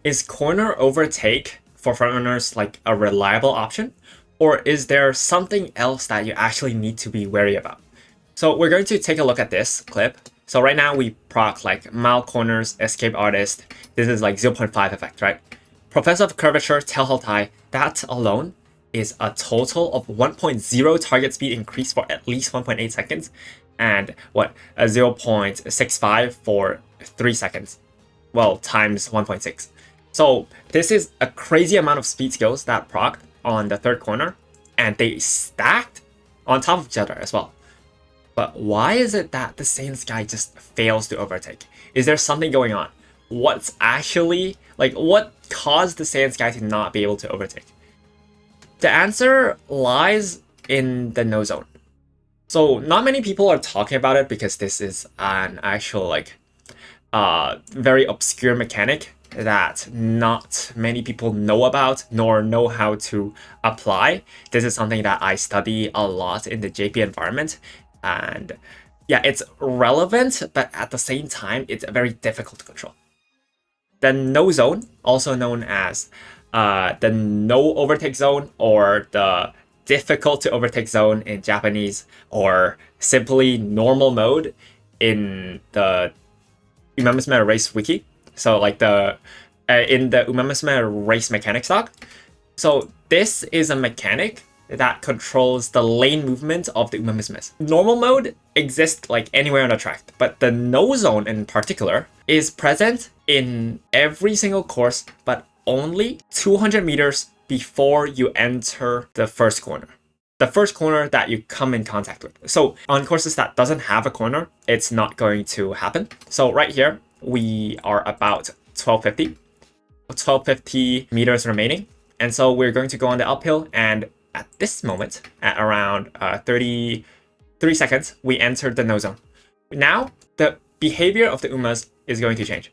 Is corner overtake for frontrunners like a reliable option? Or is there something else that you actually need to be wary about? So we're going to take a look at this clip. So right now we proc like mild corners, escape artist. This is like 0.5 effect, right? Professor of curvature, tailhold high, that alone is a total of 1.0 target speed increase for at least 1.8 seconds. And what, a 0.65 for 3 seconds. Well, times 1.6. So this is a crazy amount of speed skills that proc on the third corner, and they stacked on top of each other as well. But why is it that the Saiyans guy just fails to overtake? Is there something going on? What's actually, like, what caused the Saiyans guy to not be able to overtake? The answer lies in the no zone. So not many people are talking about it because this is an actual, like, very obscure mechanic that not many people know about nor know how to apply. This is something that I study a lot in the JP environment, and yeah, it's relevant, but at the same time, it's very difficult to control. The no zone, also known as the no overtake zone or the difficult to overtake zone in Japanese, or simply normal mode in the Umamusume race wiki. So like the in the Umamusume race mechanic stock. So this is a mechanic that controls the lane movement of the Umamusumes. Normal mode exists like anywhere on the track, but the no zone in particular is present in every single course, but only 200 meters before you enter the first corner. The first corner that you come in contact with. So on courses that doesn't have a corner, it's not going to happen. So right here, we are about 1250 meters remaining. And so we're going to go on the uphill, and at this moment, at around 33 seconds, we entered the no zone. Now, the behavior of the Umas is going to change.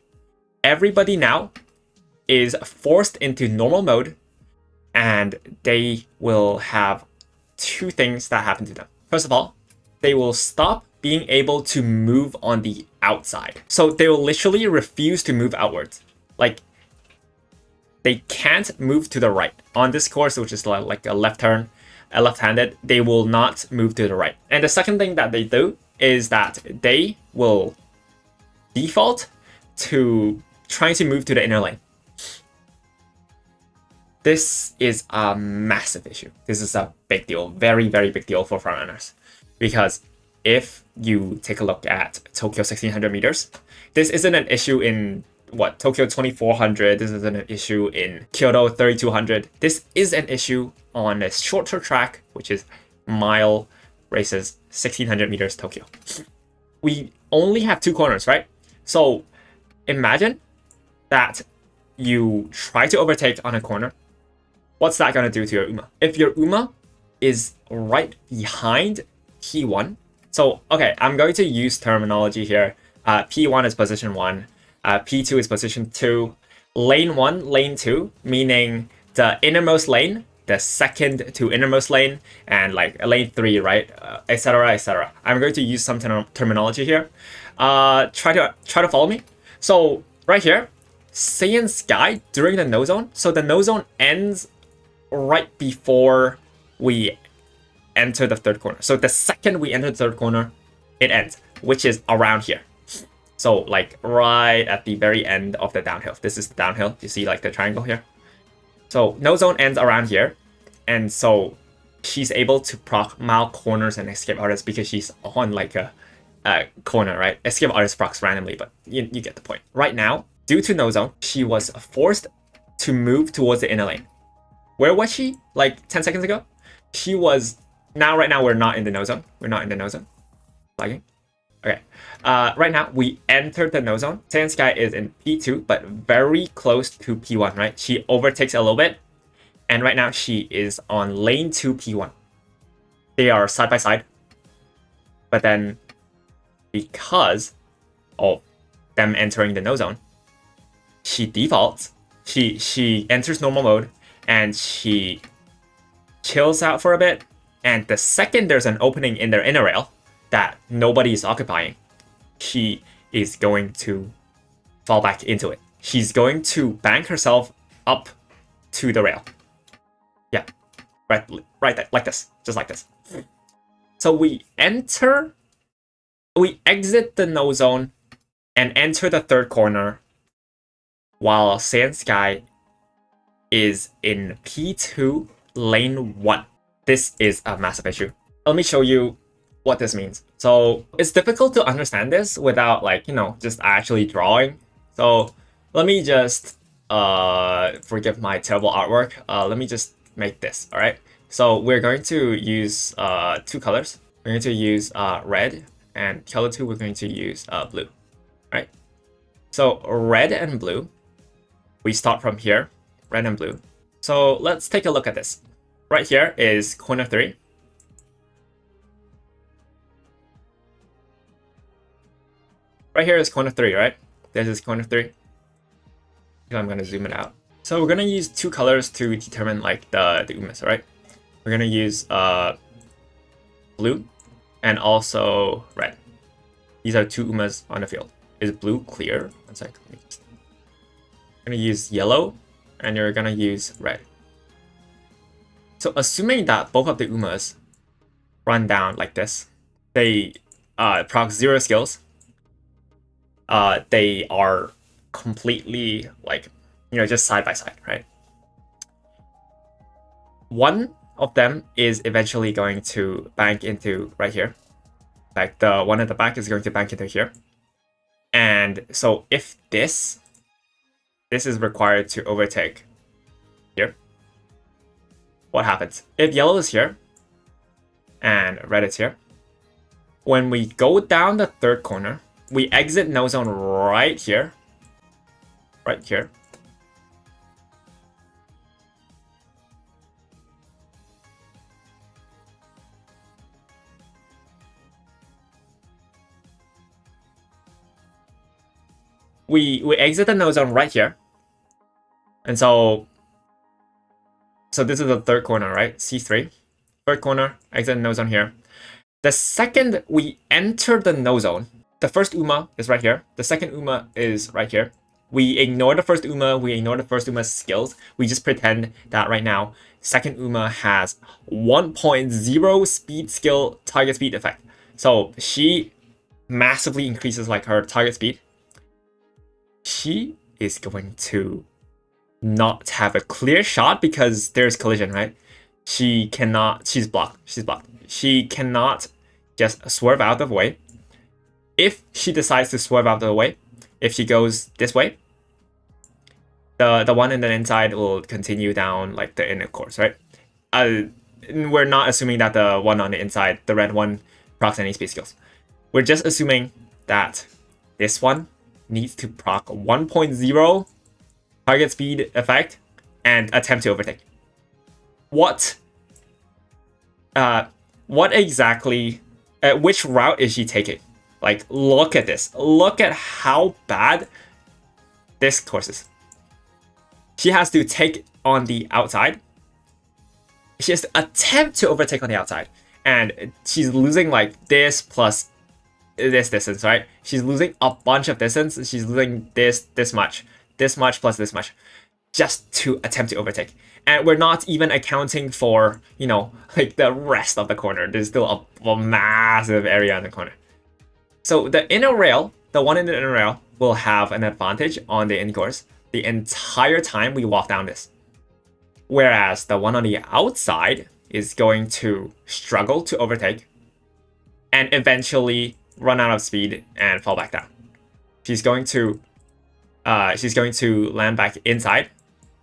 Everybody now is forced into normal mode, and they will have two things that happen to them. First of all, they will stop being able to move on the outside. So they will literally refuse to move outwards. Like, they can't move to the right. On this course, which is like a left turn, a left-handed, they will not move to the right. And the second thing that they do is that they will default to trying to move to the inner lane. This is a massive issue. This is a big deal, very, very big deal for frontrunners. Because if you take a look at Tokyo 1600 meters, this isn't an issue in Tokyo 2400, this isn't an issue in Kyoto 3200. This is an issue on a shorter track, which is mile races, 1600 meters Tokyo. We only have two corners, right? So imagine that you try to overtake on a corner. What's that going to do to your Uma? If your Uma is right behind P1, so, okay, I'm going to use terminology here. P1 is position 1, P2 is position 2, lane 1, lane 2, meaning the innermost lane, the second to innermost lane, and like lane 3, right, etc., etc. I'm going to use some terminology here. Try to follow me. So right here, Saiyan Sky during the no zone. So the no zone ends right before we enter the third corner. So the second we enter the third corner, it ends, which is around here. So like right at the very end of the downhill. This is the downhill. You see like the triangle here? So no zone ends around here. And so she's able to proc mild corners and escape artists because she's on like a corner, right? Escape artist procs randomly, but you get the point. Right now, due to no zone, she was forced to move towards the inner lane. Where was she like 10 seconds ago? She was, right now we're not in the no zone. We're not in the no zone. Lagging. Okay. Right now we entered the no zone. Saiyan Sky is in P2, but very close to P1, right? She overtakes a little bit. And right now she is on lane 2 P1. They are side by side. But then because of them entering the no zone, she defaults. She enters normal mode and she chills out for a bit. And the second there's an opening in their inner rail that nobody is occupying, she is going to fall back into it. she's going to bank herself up to the rail. Yeah, right there, like this, just like this. So we exit the no zone and enter the third corner while Sand Sky is in P2 lane 1. This is a massive issue. Let me show you what this means. So it's difficult to understand this without just actually drawing. So let me just forgive my terrible artwork. Let me just make this. All right. So we're going to use two colors. We're going to use red, and color 2 we're going to use blue. Right. So red and blue. We start from here, red and blue. So let's take a look at this. Right here is corner 3. Right here is corner 3, right? This is corner 3. I'm going to zoom it out. So we're going to use two colors to determine the umas, right? We're going to use blue and also red. These are two umas on the field. Is blue clear? One sec. I'm going to use yellow and you're going to use red. So assuming that both of the umas run down like this, they proc 0 skills. They are completely just side by side, right? One of them is eventually going to bank into right here. Like the one at the back is going to bank into here. And so if this is required to overtake here, what happens? If yellow is here and red is here, when we go down the third corner, we exit no zone right here. Right here. We exit the no zone right here. And so this is the third corner, right? C3. Third corner, exit no zone here. The second we enter the no zone, the first Uma is right here. The second Uma is right here. We ignore the first Uma. We ignore the first Uma's skills. We just pretend that right now, second Uma has 1.0 speed skill target speed effect. So she massively increases her target speed. She is going to not have a clear shot because there's collision, right? She cannot, she's blocked. She cannot just swerve out of the way. If she decides to swerve out of the way, if she goes this way, the one in the inside will continue down the inner course, right? We're not assuming that the one on the inside, the red one, procs any speed skills. We're just assuming that this one needs to proc 1.0 target speed effect and attempt to overtake. What exactly, which route is she taking? Look at this. Look at how bad this course is. She has to take on the outside. She has to attempt to overtake on the outside. And she's losing this plus this distance, right? She's losing a bunch of distance. She's losing this much plus this much, just to attempt to overtake. And we're not even accounting for, the rest of the corner. There's still a massive area in the corner. So the inner rail, the one in the inner rail, will have an advantage on the in-course the entire time we walk down this. Whereas the one on the outside is going to struggle to overtake and eventually run out of speed and fall back down. She's going to land back inside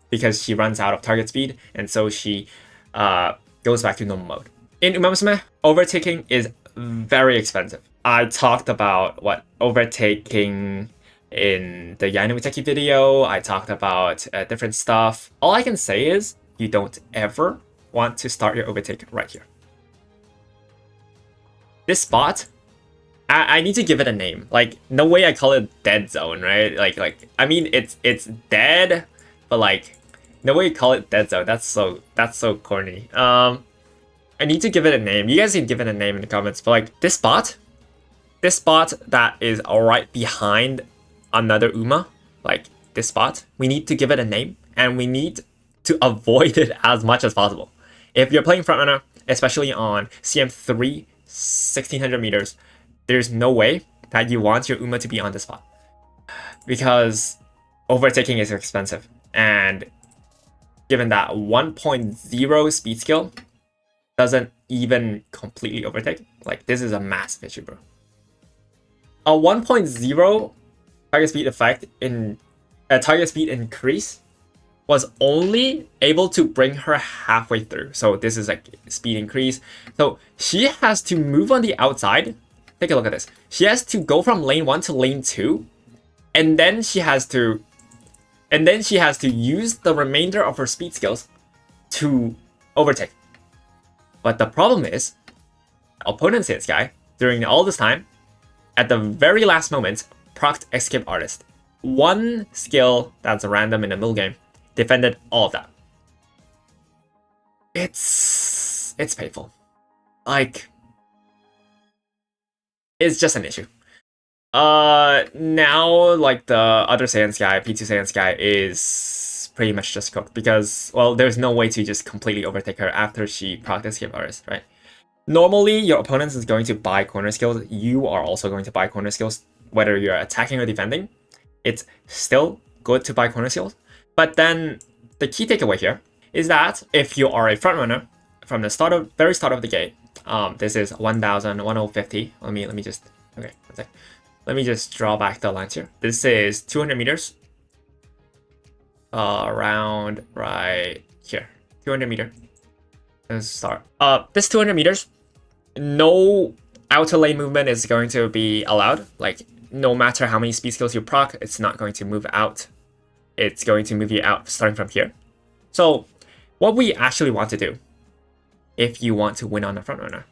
because she runs out of target speed, and so she goes back to normal mode. In Musume, overtaking is very expensive. I talked about overtaking in the Yainumuteki video. I talked about different stuff. All I can say is you don't ever want to start your overtake right here. This spot, I need to give it a name. No way I call it dead zone, right? I mean it's dead, but no way you call it dead zone. That's so corny. I need to give it a name. You guys can give it a name in the comments. But this spot that is right behind another Uma, this spot. We need to give it a name, and we need to avoid it as much as possible. If you're playing frontrunner, especially on CM3 1600 meters, there's no way that you want your Uma to be on this spot, because overtaking is expensive, and given that 1.0 speed skill doesn't even completely overtake, like this is a massive issue, bro. A 1.0 target speed effect in a target speed increase was only able to bring her halfway through. So this is like speed increase. So she has to move on the outside. Take a look at this. She has to go from lane 1 to lane 2, and then she has to use the remainder of her speed skills to overtake. But the problem is, opponent's hits guy during all this time, at the very last moment, procced Escape Artist. One skill that's random in the middle game defended all of that. It's painful. Like, it's just an issue. Now, like, the other Saiyan Sky, P2 Saiyan Sky, is pretty much just cooked because, well, there's no way to just completely overtake her after she procced Escape Artist, right? Normally, your opponent is going to buy corner skills. You are also going to buy corner skills, whether you're attacking or defending. It's still good to buy corner skills. But then the key takeaway here is that if you are a frontrunner from the very start of the game, this is 1050. Let me just, okay, one sec. Let me just draw back the lines here. This is 200 meters. Around right here, 200 meter. Let's start. This 200 meters, no outer lane movement is going to be allowed. Like, no matter how many speed skills you proc, it's not going to move out. It's going to move you out starting from here. So what we actually want to do, if you want to win on a frontrunner,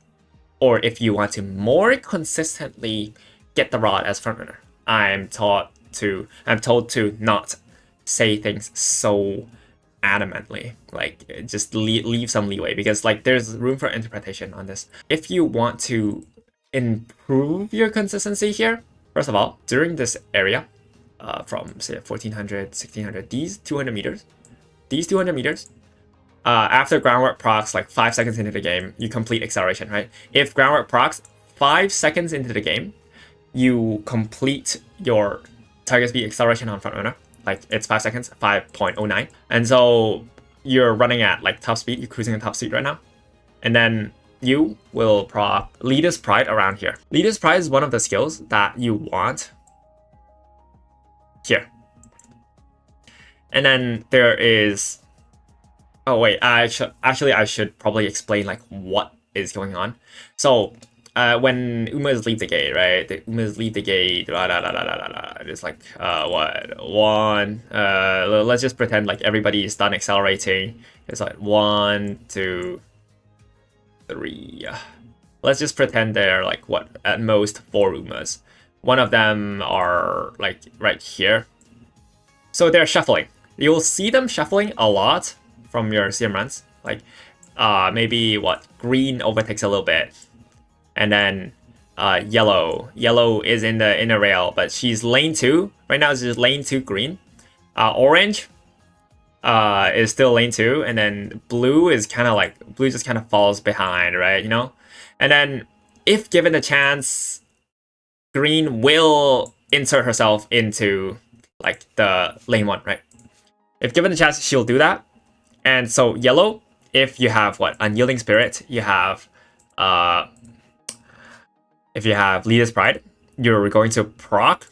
or if you want to more consistently get the rod as frontrunner, I'm told to not say things so adamantly, like just leave some leeway, because like there's room for interpretation on this. If you want to improve your consistency here, first of all, during this area, from say 1400, 1600, these 200 meters, after groundwork procs like 5 seconds into the game, you complete acceleration, right? If groundwork procs 5 seconds into the game, you complete your target speed acceleration on frontrunner. Like, it's 5 seconds, 5.09. And so you're running at like top speed, you're cruising at top speed right now. And then you will proc Leader's Pride around here. Leader's Pride is one of the skills that you want here. And then there is, oh wait, I should probably explain like what is going on. So when Umas leave the gate, right? The Umas leave the gate, it's like what, one, let's just pretend like everybody is done accelerating. It's like 1, 2, 3. Let's just pretend they're like what, at most 4 Umas. One of them are like right here. So they're shuffling. You'll see them shuffling a lot from your CM runs. Like maybe what, green overtakes a little bit. And then yellow is in the inner rail, but she's lane 2. Right now it's just lane 2 green. Orange is still lane 2, and then blue is kind of like, blue just kind of falls behind, right? You know? And then if given the chance, green will insert herself into like the lane 1, right? If given the chance, she'll do that. And so yellow, if you have what, Unyielding Spirit, you have if you have Leader's Pride, you're going to proc,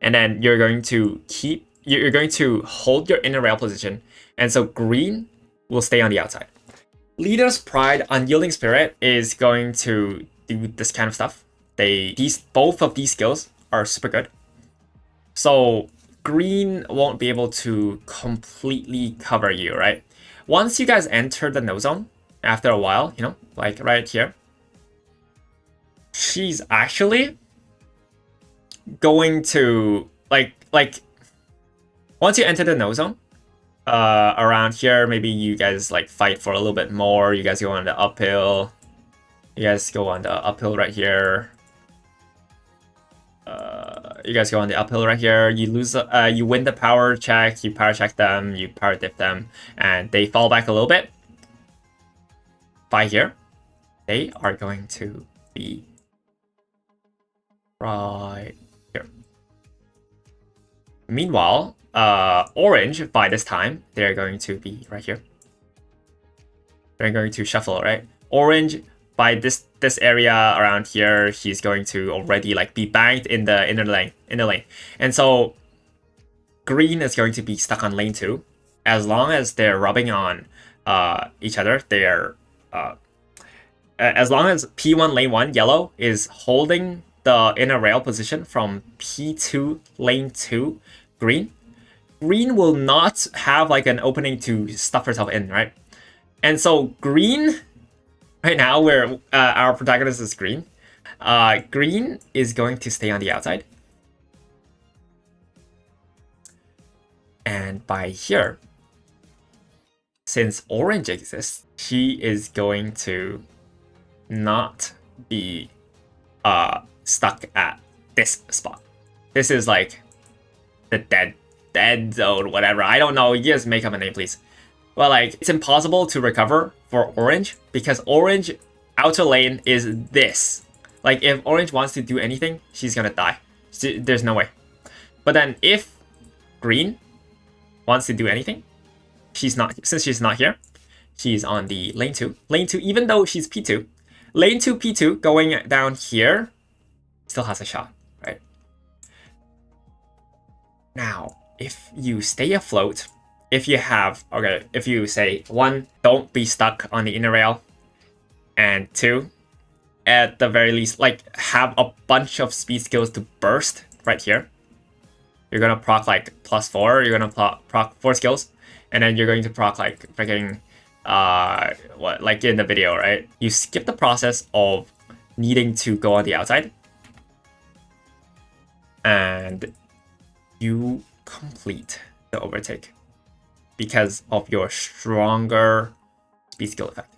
and then you're going to hold your inner rail position, and so green will stay on the outside. Leader's Pride, Unyielding Spirit is going to do this kind of stuff. Both of these skills are super good. So green won't be able to completely cover you, right? Once you guys enter the no zone, after a while, you know, like right here, she's actually going to like once you enter the no zone, around here, maybe you guys like fight for a little bit more. You guys go on the uphill. You guys go on the uphill right here. You guys go on the uphill right here. You lose. You win the power check. You power check them. You power dip them, and they fall back a little bit. By here, they are going to be right here. Meanwhile, orange by this time they're going to be right here. They're going to shuffle, right? Orange by this area around here, he's going to already like be banked in the inner lane, and so green is going to be stuck on lane 2. As long as they're rubbing on each other, they're as long as P1 lane 1 yellow is holding the inner rail position from P2 lane 2 green will not have like an opening to stuff herself in, right? And so green right now, where our protagonist is green, green is going to stay on the outside. And by here, since orange exists, she is going to not be stuck at this spot. This is like the dead zone, whatever. I don't know. You guys make up a name, please. But like, it's impossible to recover for orange because orange outer lane is this. Like, if orange wants to do anything, she's gonna die. There's no way. But then if green wants to do anything, she's not. Since she's not here, she's on the lane 2. Lane 2, even though she's P2, lane 2 P2 going down here still has a shot, right? Now, if you stay afloat, if you have, okay, if you say 1, don't be stuck on the inner rail, and 2, at the very least, like, have a bunch of speed skills to burst right here. You're gonna proc like +4, you're gonna proc 4 skills, and then you're going to proc like freaking, what, like in the video, right? You skip the process of needing to go on the outside, and you complete the overtake because of your stronger speed skill effect.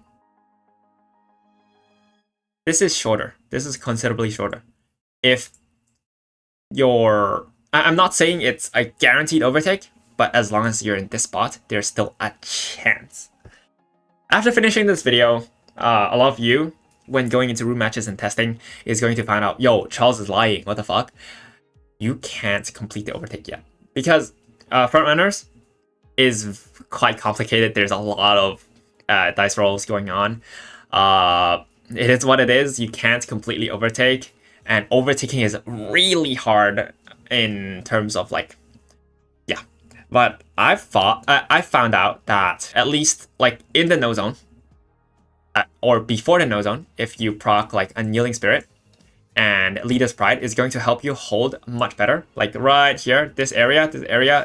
This is shorter. This is considerably shorter. If you're... I'm not saying it's a guaranteed overtake, but as long as you're in this spot, there's still a chance. After finishing this video, a lot of you, when going into room matches and testing, is going to find out, yo, Charles is lying, what the fuck? You can't complete the overtake yet. Because frontrunners is quite complicated. There's a lot of dice rolls going on. It is what it is. You can't completely overtake. And overtaking is really hard in terms of like, yeah. But I found out that at least like in the no zone, or before the no zone, if you proc like Unyielding Spirit and Leader's Pride, is going to help you hold much better. Like right here, this area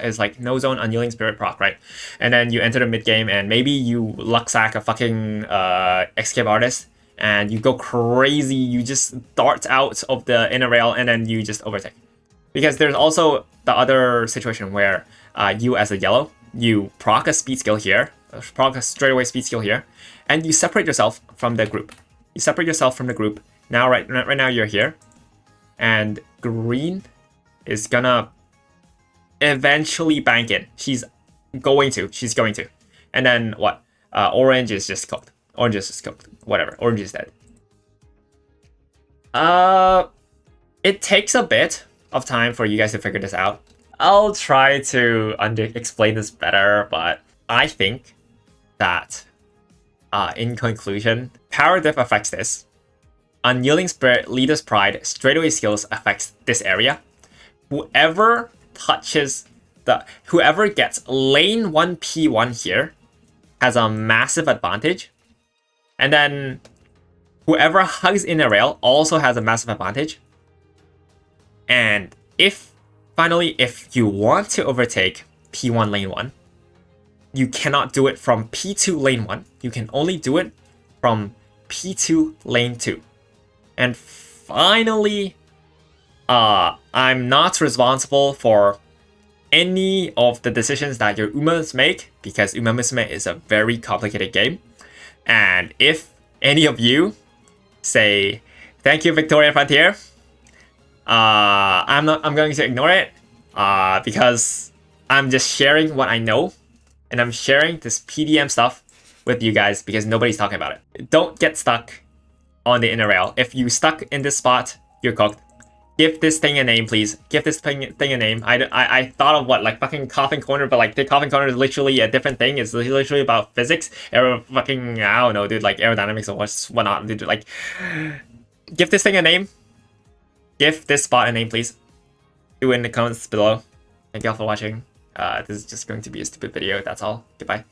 is like no zone Unyielding Spirit proc, right? And then you enter the mid game and maybe you luck sack a fucking Escape Artist and you go crazy, you just dart out of the inner rail and then you just overtake. Because there's also the other situation where you as a yellow, you proc a speed skill here, proc a straightaway speed skill here, and you separate yourself from the group. You separate yourself from the group. Now, right now you're here, and green is gonna eventually bank in. She's going to. And then what? Orange is just cooked. Orange is just cooked. Whatever. Orange is dead. It takes a bit of time for you guys to figure this out. I'll try to explain this better, but I think that in conclusion, Power Dip affects this. Unyielding Spirit, Leader's Pride, straightaway skills affects this area. Whoever gets lane 1P1 here has a massive advantage. And then whoever hugs inner rail also has a massive advantage. And if you want to overtake P1 lane 1, you cannot do it from P2 lane 1. You can only do it from P2 lane 2. And finally, I'm not responsible for any of the decisions that your Umas make, because Uma Musume is a very complicated game. And if any of you say, thank you, Victoria Frontier, I'm going to ignore it because I'm just sharing what I know, and I'm sharing this PDM stuff with you guys because nobody's talking about it. Don't get stuck on the inner rail. If you stuck in this spot, you're cooked. Give this thing a name, please. Give this thing a name. I thought of what, like fucking coffin corner, but like the coffin corner is literally a different thing. It's literally about physics. I don't know, dude, like aerodynamics or whatnot, dude. Like, give this thing a name. Give this spot a name, please. Do it in the comments below. Thank you all for watching. This is just going to be a stupid video. That's all. Goodbye.